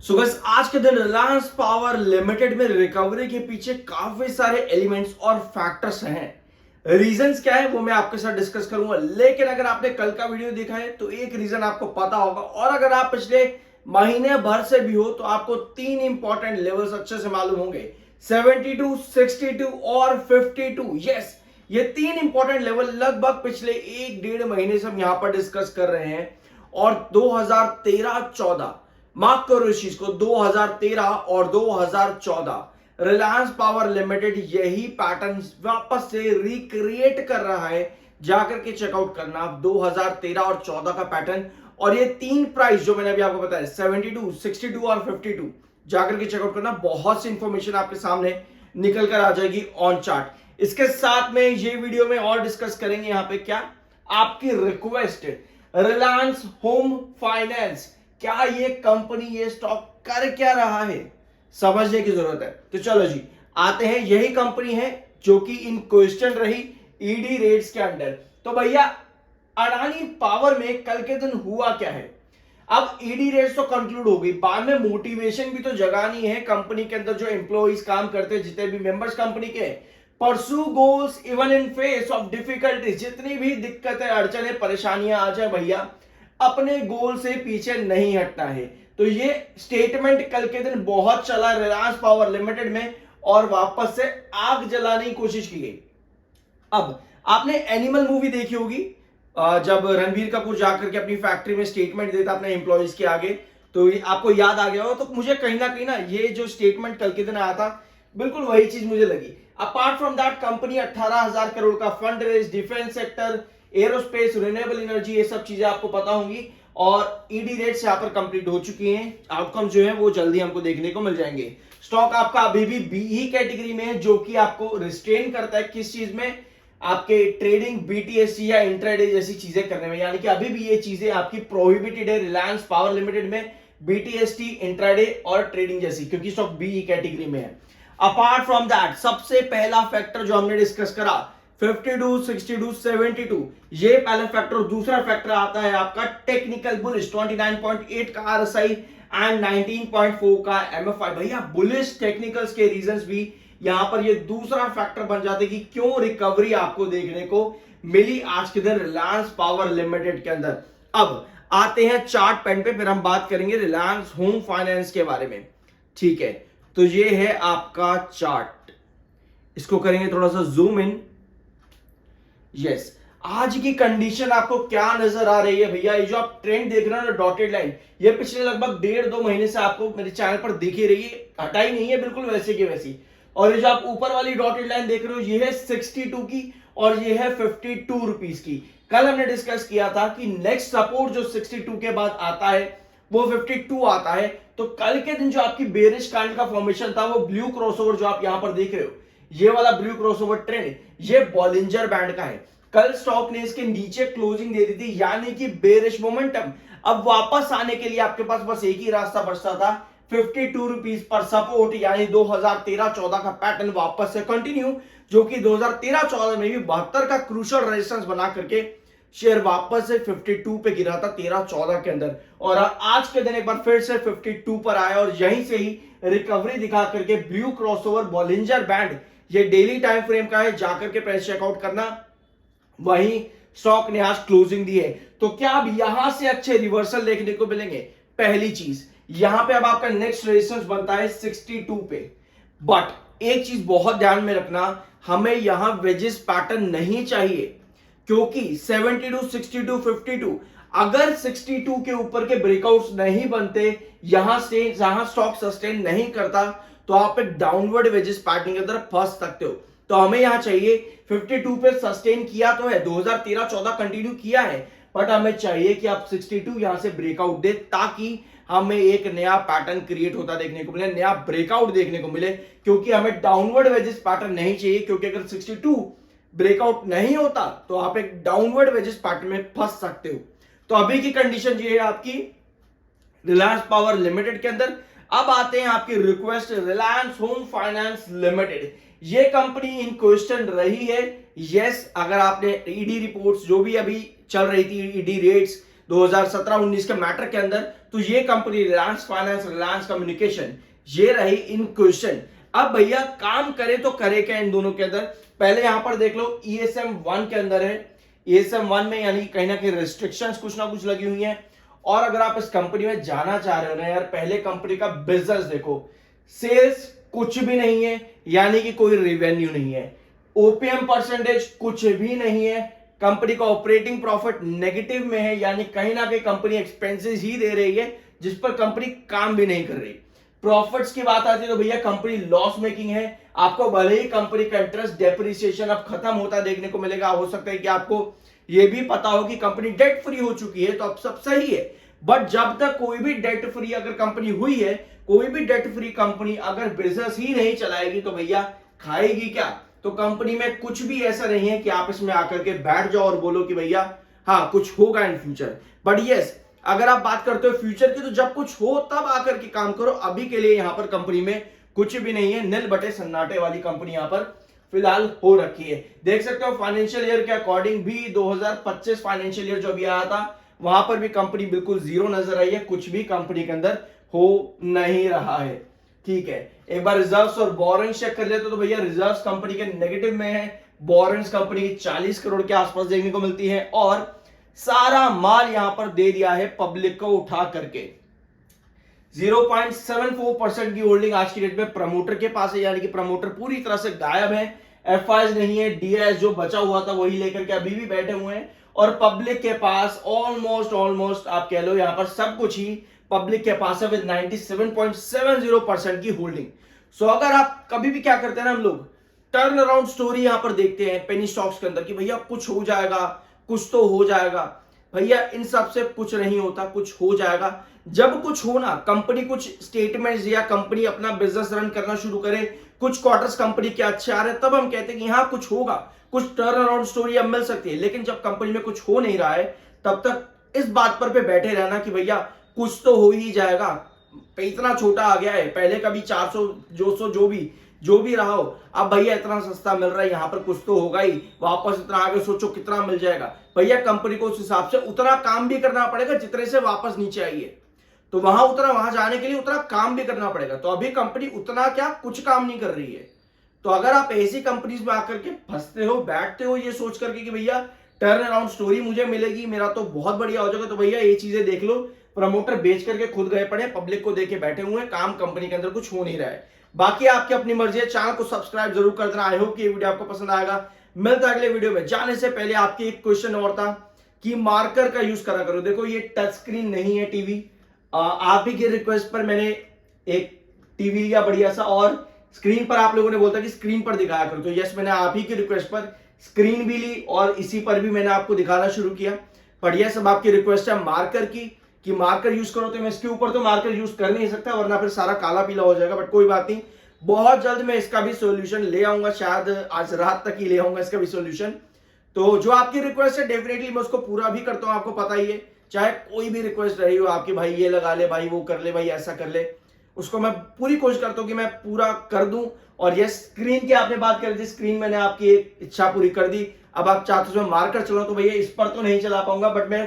सो बस आज के दिन रिलायंस पावर लिमिटेड में रिकवरी के पीछे काफी सारे एलिमेंट्स और फैक्टर्स हैं। रीजंस क्या है वो मैं आपके साथ डिस्कस करूंगा, लेकिन अगर आपने कल का वीडियो देखा है तो एक रीजन आपको पता होगा, और अगर आप पिछले महीने भर से भी हो तो आपको तीन इंपॉर्टेंट लेवल्स अच्छे से मालूम होंगे, 72, 62 और 52। यस, ये तीन इंपॉर्टेंट लेवल लगभग पिछले एक डेढ़ महीने से हम यहां पर डिस्कस कर रहे हैं। और 2013-14, मार्क करो इस चीज को, 2013 और 2014 रिलायंस पावर लिमिटेड यही पैटर्न वापस से रिक्रिएट कर रहा है। जाकर के चेकआउट करना 2013 और 14 का पैटर्न, और ये तीन प्राइस जो मैंने अभी आपको बताया 72, 62 और 52, जाकर के चेकआउट करना। बहुत सी इंफॉर्मेशन आपके सामने निकल कर आ जाएगी ऑन चार्ट। इसके साथ में ये वीडियो में और डिस्कस करेंगे यहाँ पे क्या आपकी रिक्वेस्ट, रिलायंस होम फाइनेंस, क्या ये कंपनी ये स्टॉक कर क्या रहा है, समझने की जरूरत है। तो चलो जी आते हैं, यही कंपनी है जो कि इन क्वेश्चन रही ईडी रेट्स के अंडर। तो भैया अडानी पावर में कल के दिन हुआ क्या है। अब ईडी रेट्स तो कंक्लूड हो गई, बाद में मोटिवेशन भी तो जगानी है कंपनी के अंदर जो एम्प्लॉइज काम करते हैं, जितने भी मेंबर्स कंपनी के, pursue goals even in face of difficulties. जितनी भी दिक्कतें अड़चने परेशानियां आ जाए भैया, अपने गोल से पीछे नहीं हटना है। तो ये स्टेटमेंट कल के दिन बहुत चला रिलायंस पावर लिमिटेड में, और वापस से आग जलाने की कोशिश की गई। अब आपने एनिमल मूवी देखी होगी, जब रणबीर कपूर जाकर के अपनी फैक्ट्री में स्टेटमेंट देता अपने एम्प्लॉइज के आगे, तो आपको याद आ गया हो। तो मुझे कहीं ना ये जो स्टेटमेंट कल के दिन आया था, बिल्कुल वही चीज मुझे लगी। Apart from that company 18,000 crore का fund raise, defence sector, aerospace, renewable energy, ये सब चीजें आपको पता होंगी। और ईडी रेट्स यहाँ पर कंप्लीट हो चुकी हैं। आउटकम जो है वो जल्दी हमको देखने को मिल जाएंगे। स्टॉक आपका अभी भी बीई कैटेगरी में है, जो कि आपको रिस्ट्रेन करता है किस चीज में, आपके ट्रेडिंग, बीटीएससी या इंट्राडे जैसी चीजें करने में। यानी कि अभी भी ये चीजें आपकी प्रोहिबिटेड है रिलायंस पावर लिमिटेड में, बीटीएसटी, इंट्राडे और ट्रेडिंग जैसी, क्योंकि स्टॉक बीई कैटेगरी में है। अपार्ट फ्रॉम दैट सबसे पहला फैक्टर जो हमने डिस्कस करा 52, 62, 72, ये पहला फैक्टर। दूसरा फैक्टर आता है आपका टेक्निकल बुलिश, 29.8 का आरएसआई एंड 19.4 का एमएफआई। भैया बुलिश टेक्निकल्स के रीजंस भी यहां पर ये दूसरा फैक्टर बन जाते कि क्यों रिकवरी आपको देखने को मिली आज के दिन रिलायंस पावर लिमिटेड के अंदर। अब आते हैं चार्ट पेन पे, फिर हम बात करेंगे रिलायंस होम फाइनेंस के बारे में। ठीक है, तो ये है आपका चार्ट, इसको करेंगे थोड़ा सा जूम इन। यस, आज की कंडीशन आपको क्या नजर आ रही है भैया। ये जो आप ट्रेंड देख रहे हो ना, डॉटेड लाइन, ये पिछले लगभग डेढ़ दो महीने से आपको मेरे चैनल पर दिखी रही है, हटाई नहीं है, बिल्कुल वैसे की वैसी। और ये जो आप ऊपर वाली डॉटेड लाइन देख रहे हो, ये है 62 की और ये है 52 रुपीज की। कल हमने डिस्कस किया था कि नेक्स्ट सपोर्ट जो 62 के बाद आता है वो 52 आता है। तो कल के दिन जो आपकी बेरिश काइंड का फॉर्मेशन था, वो ब्लू क्रॉसओवर जो आप यहां पर देख रहे हो, ये वाला ब्लू क्रॉसओवर ट्रेंड, ये बॉलिंजर बैंड का है। कल स्टॉक ने इसके नीचे क्लोजिंग दे दी थी, यानी कि बेरिश मोमेंटम। अब वापस आने के लिए आपके पास बस एक ही रास्ता बचता था, 52 रुपीज पर सपोर्ट, यानी 2013-14 का पैटर्न वापस से कंटिन्यू, जो कि 2013-14 में भी 72 का क्रूशियल रेजिस्टेंस बना करके शेयर वापस से 52 पे गिरा था 13-14 के अंदर, और आज के दिन एक बार फिर से 52 पर आया और यहीं से ही रिकवरी दिखा करके ब्लू क्रॉसओवर बॉलिंजर बैंड, ये डेली टाइम फ्रेम का है, जाकर के प्राइस चेकआउट करना। वहीं स्टॉक ने आज क्लोजिंग दी है। तो क्या अब यहां से अच्छे रिवर्सल देखने को मिलेंगे। पहली चीज, यहां पे अब आपका नेक्स्ट रेजिस्टेंस बनता है 62 पे, बट एक चीज बहुत ध्यान में रखना, हमें यहां वेजेस पैटर्न नहीं चाहिए, क्योंकि 72, 62, 52, अगर 62 के ऊपर के ब्रेकआउट्स नहीं बनते, यहां से जहां स्टॉक सस्टेन नहीं करता, तो आप एक डाउनवर्ड वेजेस पैटर्न के अंदर फंस सकते हो। तो हमें यहां चाहिए 52 पे सस्टेन किया तो है, 2013-14 कंटिन्यू किया है, बट हमें चाहिए कि आप 62 यहां से ब्रेकआउट दे, ताकि हमें एक नया पैटर्न क्रिएट होता देखने को मिले, नया ब्रेकआउट देखने को मिले। क्योंकि हमें डाउनवर्ड वेजेस पैटर्न नहीं चाहिए, क्योंकि अगर 62 ब्रेकआउट नहीं होता तो आप एक डाउनवर्ड वेजेस पैटर्न में फंस सकते हो। तो अभी की कंडीशन ये है आपकी रिलायंस पावर लिमिटेड के अंदर। अब आते हैं आपकी request, Reliance home finance limited, ये कंपनी इन क्वेश्चन रही है। यस, अगर आपने ईडी रिपोर्ट्स जो भी अभी चल रही थी, ईडी रेट्स, 2017-19 के मैटर के अंदर, तो ये company Reliance finance, Reliance communication, ये रही इन क्वेश्चन। अब भैया काम करे तो करे क्या इन दोनों के अंदर? पहले यहां पर देख लो ESM 1 के अंदर है। ESM 1 में यानी कहीं ना कहीं रिस्ट्रिक्शंस कुछ ना कुछ लगी हुई हैं। और अगर आप इस कंपनी में जाना चाह रहे हो ना यार, पहले कंपनी का बिजनेस देखो, सेल्स कुछ भी नहीं है, यानी कि कोई रेवेन्यू नहीं है, ओपीएम परसेंटेज कुछ भी नहीं है, कंपनी का ऑपरेटिंग प्रॉफिट नेगेटिव में है, यानी कहीं ना कहीं कंपनी एक्सपेंसेस ही दे रही है जिस पर कंपनी काम भी नहीं कर रही। प्रॉफिट्स की बात आती है तो भैया कंपनी लॉस मेकिंग है। आपको भले ही कंपनी का इंटरेस्ट डेप्रिसिएशन अब खत्म होता देखने को मिलेगा, हो सकता है कि आपको यह भी पता हो कि कंपनी डेट फ्री हो चुकी है, तो अब सब सही है। बट जब तक कोई भी डेट फ्री अगर कंपनी हुई है, कोई भी डेट फ्री कंपनी अगर बिजनेस ही नहीं चलाएगी तो भैया खाएगी क्या? तो कंपनी में कुछ भी ऐसा नहीं है कि आप इसमें आकर के बैठ जाओ और बोलो कि भैया हाँ कुछ होगा इन फ्यूचर। बट यस, अगर आप बात करते हो फ्यूचर की, तो जब कुछ हो तब आकर के काम करो। अभी के लिए यहां पर कंपनी में कुछ भी नहीं है, नील बटे सन्नाटे वाली कंपनी यहां पर फिलहाल हो रखी है। देख सकते हो फाइनेंशियल ईयर के अकॉर्डिंग भी 2025 फाइनेंशियल ईयर जो अभी आया था, वहां पर भी कंपनी बिल्कुल जीरो नजर आई है, कुछ भी कंपनी के अंदर हो नहीं रहा है। ठीक है, एक बार रिजर्व्स और बोरेंस चेक कर लेते तो भैया रिजर्व्स कंपनी के नेगेटिव में है, बोरेंस कंपनी की 40 करोड़ के आसपास देखने को मिलती है, और सारा माल यहां पर दे दिया है पब्लिक को उठा करके। 0.74% की होल्डिंग आज की डेट में प्रमोटर के पास है, यानी कि प्रमोटर पूरी तरह से गायब है। एफआईज नहीं है, डीआईएस जो बचा हुआ था वही लेकर के अभी भी बैठे हुए हैं, और पब्लिक के पास ऑलमोस्ट आप कह लो यहां पर सब कुछ ही पब्लिक के पास है विद 97.70% की होल्डिंग। सो अगर आप कभी भी क्या करते हैं ना, हम लोग टर्न अराउंड स्टोरी यहां पर देखते हैं पेनी स्टॉक्स के अंदर कि भैया कुछ हो जाएगा, कुछ तो हो जाएगा। भैया इन सब से कुछ नहीं होता, कुछ हो जाएगा। जब कुछ हो ना, कंपनी कुछ स्टेटमेंट्स या कंपनी अपना बिजनेस रन करना शुरू करे, कुछ क्वार्टर्स कंपनी के अच्छे आ रहे हैं, तब हम कहते हैं कि हाँ कुछ होगा, कुछ टर्न अराउंड स्टोरी अब मिल सकती है। लेकिन जब कंपनी में कुछ हो नहीं रहा है, तब तक इस बात पर पे बैठे रहना कि भैया कुछ तो हो ही जाएगा, इतना छोटा आ गया है, पहले कभी 400 200 जो भी रहा हो, अब भैया इतना सस्ता मिल रहा है, यहां पर कुछ तो होगा ही, वापस इतना आगे सोचो कितना मिल जाएगा। भैया कंपनी को उस हिसाब से उतना काम भी करना पड़ेगा जितने से वापस नीचे आई है, तो वहां जाने के लिए उतना काम भी करना पड़ेगा। तो अभी कंपनी उतना क्या कुछ काम नहीं कर रही है। तो अगर आप ऐसी कंपनीज में आकर के फंसते हो, बैठते हो ये सोच करके कि भैया टर्न अराउंड स्टोरी मुझे मिलेगी, मेरा तो बहुत बढ़िया हो जाएगा, तो भैया ये चीजें देख लो, प्रमोटर बेच करके खुद गए पड़े, पब्लिक को देके बैठे हुए हैं, काम कंपनी के अंदर कुछ हो नहीं रहा है। बाकी आपकी अपनी मर्जी है, चैनल को सब्सक्राइब जरूर कर देना। आई होप कि ये वीडियो आपको पसंद आएगा। मिलता है अगले वीडियो में। जाने से पहले आपकी एक क्वेश्चन और था कि मार्कर का यूज करा करो। देखो ये टच स्क्रीन नहीं है टीवी, आप ही की रिक्वेस्ट पर मैंने एक टीवी लिया बढ़िया सा, और स्क्रीन पर आप लोगों ने बोलता कि स्क्रीन पर दिखाया करो, तो यस मैंने आप ही की रिक्वेस्ट पर स्क्रीन भी ली और इसी पर भी मैंने आपको दिखाना शुरू किया। पर यह सब आपकी रिक्वेस्ट है मार्कर की कि मार्कर यूज करो, तो मैं इसके ऊपर तो मार्कर यूज कर नहीं सकता वरना फिर सारा काला पीला हो जाएगा। बट कोई बात नहीं, बहुत जल्द मैं इसका भी सॉल्यूशन ले आऊंगा, शायद आज रात तक ही ले आऊंगा इसका भी सॉल्यूशन। तो जो आपकी रिक्वेस्ट है डेफिनेटली मैं उसको पूरा भी करता हूं, आपको पता ही है। चाहे कोई भी रिक्वेस्ट रही हो आपकी, भाई ये लगा ले, भाई वो कर ले, भाई ऐसा कर ले, उसको मैं पूरी कोशिश करता हूं कि मैं पूरा कर दूं। और ये स्क्रीन की आपने बात करी थी, स्क्रीन मैंने आपकी एक इच्छा पूरी कर दी। अब आप चाहते हो मार्कर चलाओ, तो भैया इस पर तो नहीं चला पाऊंगा, बट मैं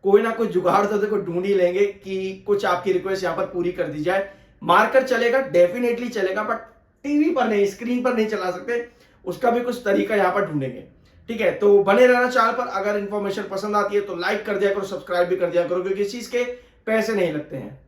कोई ना कोई जुगाड़ तो देखो ढूंढ ही लेंगे कि कुछ आपकी रिक्वेस्ट यहाँ पर पूरी कर दी जाए। मार्कर चलेगा, डेफिनेटली चलेगा, बट टीवी पर नहीं, स्क्रीन पर नहीं चला सकते, उसका भी कुछ तरीका यहाँ पर ढूंढेंगे। ठीक है, तो बने रहना चैनल पर। अगर इन्फॉर्मेशन पसंद आती है तो लाइक कर दिया करो, सब्सक्राइब भी कर दिया करो, क्योंकि इस चीज के पैसे नहीं लगते हैं।